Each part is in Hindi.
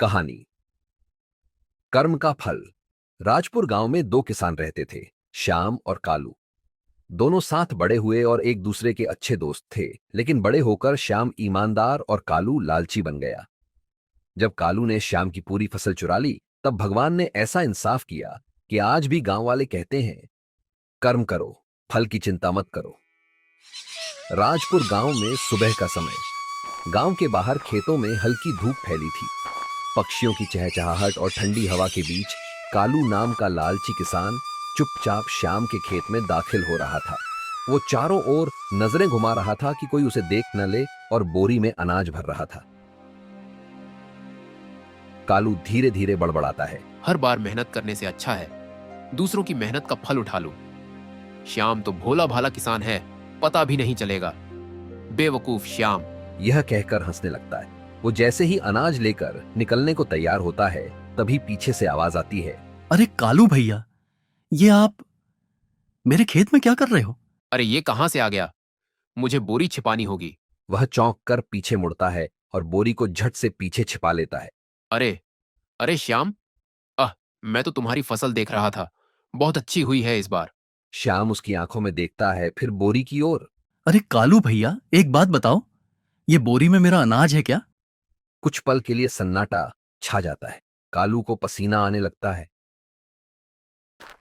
कहानी कर्म का फल। राजपुर गांव में दो किसान रहते थे, श्याम और कालू। दोनों साथ बड़े हुए और एक दूसरे के अच्छे दोस्त थे, लेकिन बड़े होकर श्याम ईमानदार और कालू लालची बन गया। जब कालू ने श्याम की पूरी फसल चुरा ली, तब भगवान ने ऐसा इंसाफ किया कि आज भी गांव वाले कहते हैं, कर्म करो, फल की चिंता मत करो। राजपुर गांव में सुबह का समय। गांव के बाहर खेतों में हल्की धूप फैली थी। पक्षियों की चहचहाहट और ठंडी हवा के बीच कालू नाम का लालची किसान चुपचाप श्याम के खेत में दाखिल हो रहा था। वो चारों ओर नजरें घुमा रहा था कि कोई उसे देख न ले, और बोरी में अनाज भर रहा था। कालू धीरे धीरे बड़बड़ाता है, हर बार मेहनत करने से अच्छा है दूसरों की मेहनत का फल उठा लूं। श्याम तो भोला भाला किसान है, पता भी नहीं चलेगा। बेवकूफ श्याम। यह कहकर हंसने लगता है। वो जैसे ही अनाज लेकर निकलने को तैयार होता है, तभी पीछे से आवाज आती है, अरे कालू भैया, ये आप मेरे खेत में क्या कर रहे हो? अरे ये कहां से आ गया? मुझे बोरी छिपानी होगी। वह चौंक कर पीछे मुड़ता है और बोरी को झट से पीछे छिपा लेता है। अरे अरे श्याम, मैं तो तुम्हारी फसल देख रहा था, बहुत अच्छी हुई है इस बार। श्याम उसकी आंखों में देखता है, फिर बोरी की ओर। अरे कालू भैया, एक बात बताओ, ये बोरी में मेरा अनाज है क्या? कुछ पल के लिए सन्नाटा छा जाता है। कालू को पसीना आने लगता है।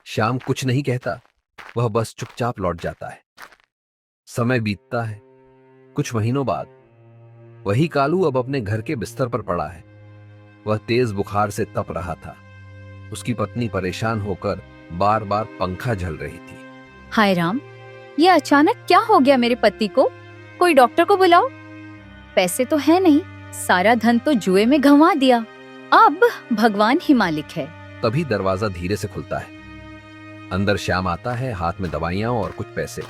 श्याम कुछ नहीं कहता, वह बस चुपचाप लौट जाता है। समय बीतता है। कुछ महीनों बाद वही कालू अब अपने घर के बिस्तर पर पड़ा है। वह तेज बुखार से तप रहा था। उसकी पत्नी परेशान होकर बार बार पंखा झल रही थी। हाय राम, ये अचानक क्या हो गया मेरे पति को? कोई डॉक्टर को बुलाओ। पैसे तो है नहीं, सारा धन तो जुए में गंवा दिया। अब भगवान ही मालिक है। तभी दरवाजा धीरे से खुलता है। अंदर श्याम आता है, हाथ में दवाइयां और कुछ पैसे।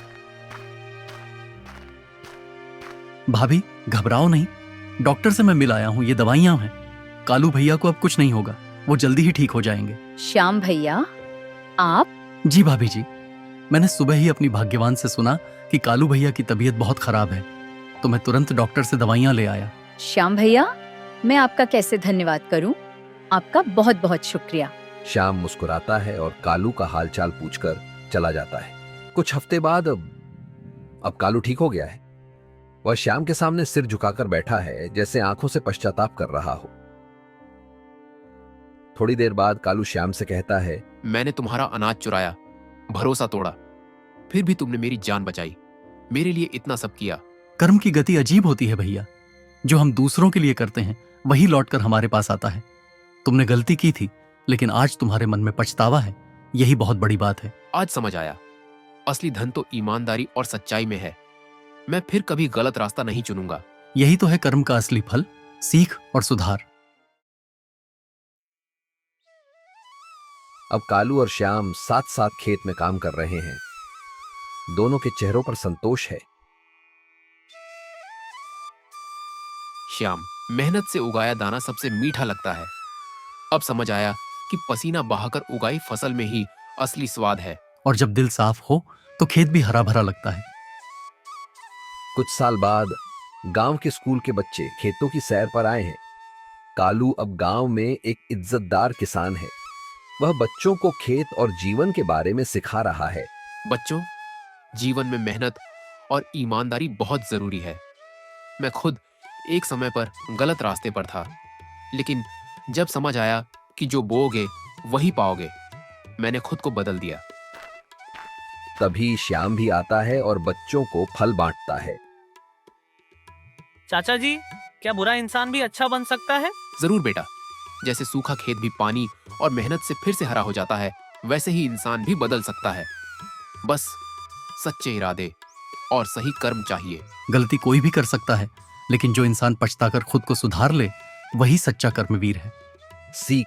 भाभी घबराओ नहीं, डॉक्टर से मैं मिल आया हूँ, ये दवाइयां हैं। कालू भैया को अब कुछ नहीं होगा, वो जल्दी ही ठीक हो जाएंगे। श्याम भैया, आप? जी भाभी जी, मैंने सुबह ही अपनी भाग्यवान से सुना कि कालू भैया की तबीयत बहुत खराब है, तो मैं तुरंत डॉक्टर से दवाइयां ले आया। श्याम भैया, मैं आपका कैसे धन्यवाद करूं? आपका बहुत बहुत शुक्रिया। श्याम मुस्कुराता है और कालू का हालचाल पूछकर चला जाता है। कुछ हफ्ते बाद अब कालू ठीक हो गया है। वह श्याम के सामने सिर झुकाकर बैठा है, जैसे आंखों से पश्चाताप कर रहा हो। थोड़ी देर बाद कालू श्याम से कहता है, मैंने तुम्हारा अनाज चुराया, भरोसा तोड़ा, फिर भी तुमने मेरी जान बचाई, मेरे लिए इतना सब किया। कर्म की गति अजीब होती है भैया, जो हम दूसरों के लिए करते हैं वही लौटकर हमारे पास आता है। तुमने गलती की थी, लेकिन आज तुम्हारे मन में पछतावा है, यही बहुत बड़ी बात है। आज समझ आया, असली धन तो ईमानदारी और सच्चाई में है। मैं फिर कभी गलत रास्ता नहीं चुनूंगा। यही तो है कर्म का असली फल, सीख और सुधार। अब कालू और श्याम साथ साथ खेत में काम कर रहे हैं। दोनों के चेहरों पर संतोष है। श्याम, मेहनत से उगाया दाना सबसे मीठा लगता है। अब समझ आया कि पसीना बहाकर उगाई फसल में ही असली स्वाद है। और जब दिल साफ हो तो खेत भी हरा भरा लगता है। कुछ साल बाद गांव के स्कूल के बच्चे खेतों की सैर पर आए हैं। कालू अब गांव में एक इज्जतदार किसान है। वह बच्चों को खेत और जीवन के बारे में सिखा रहा है। बच्चों, जीवन में मेहनत और ईमानदारी बहुत जरूरी है। मैं खुद एक समय पर गलत रास्ते पर था, लेकिन जब समझ आया कि जो बोओगे वही पाओगे, मैंने खुद को बदल दिया। तभी श्याम भी आता है और बच्चों को फल बांटता है। चाचा जी, क्या बुरा इंसान भी अच्छा बन सकता है? जरूर बेटा, जैसे सूखा खेत भी पानी और मेहनत से फिर से हरा हो जाता है, वैसे ही इंसान भी बदल सकता है। बस सच्चे इरादे और सही कर्म चाहिए। गलती कोई भी कर सकता है, लेकिन जो इंसान पछताकर खुद को सुधार ले, वही सच्चा कर्मवीर है। सीख,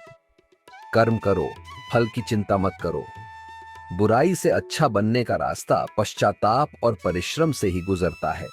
कर्म करो, फल की चिंता मत करो। बुराई से अच्छा बनने का रास्ता पश्चाताप और परिश्रम से ही गुजरता है।